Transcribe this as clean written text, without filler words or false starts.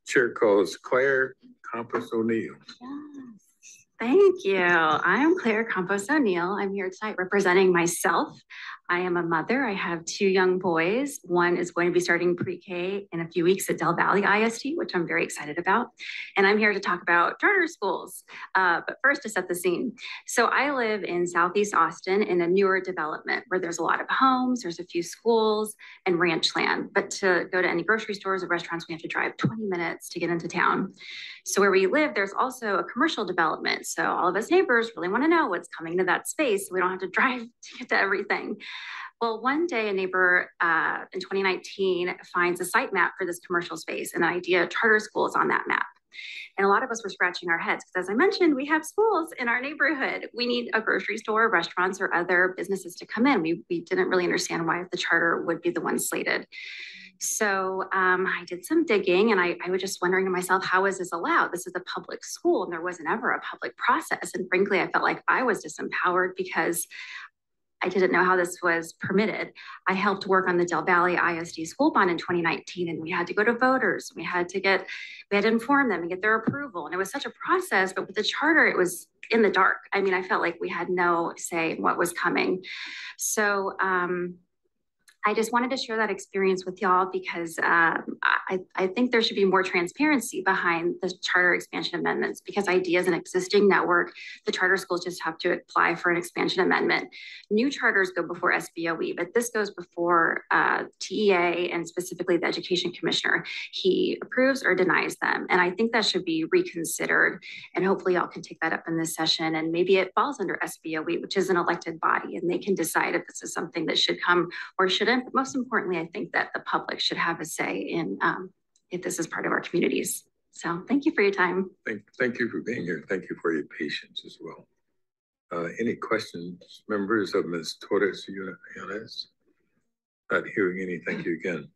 Chair calls Claire Campos O'Neill. Yes, thank you. I'm Claire Campos O'Neill. I'm here tonight representing myself. I am a mother. I have two young boys. One is going to be starting pre-K in a few weeks at Del Valley ISD, which I'm very excited about. And I'm here to talk about charter schools. But first, to set the scene. So I live in Southeast Austin in a newer development where there's a lot of homes, there's a few schools and ranch land. But to go to any grocery stores or restaurants, we have to drive 20 minutes to get into town. So where we live, there's also a commercial development. So all of us neighbors really want to know what's coming to that space. So we don't have to drive to get to everything. Well, one day a neighbor in 2019 finds a site map for this commercial space and the idea of charter schools on that map. And a lot of us were scratching our heads because, as I mentioned, we have schools in our neighborhood. We need a grocery store, restaurants, or other businesses to come in. We didn't really understand why the charter would be the one slated. So I did some digging and I was just wondering to myself, how is this allowed? This is a public school and there wasn't ever a public process. And frankly, I felt like I was disempowered because I didn't know how this was permitted. I helped work on the Del Valley ISD school bond in 2019, and we had to go to voters. We had to inform them and get their approval. And it was such a process, but with the charter, it was in the dark. I mean, I felt like we had no say in what was coming. So I just wanted to share that experience with y'all because I think there should be more transparency behind the charter expansion amendments because IDEA is an existing network. The charter schools just have to apply for an expansion amendment. New charters go before SBOE, but this goes before TEA and specifically the Education Commissioner. He approves or denies them. And I think that should be reconsidered. And hopefully y'all can take that up in this session. And maybe it falls under SBOE, which is an elected body, and they can decide if this is something that should come or shouldn't. But most importantly, I think that the public should have a say in if this is part of our communities. So thank you for your time. Thank you for being here. Thank you for your patience as well. Any questions, members of Ms. Torres Yunes? Not hearing any, thank you again.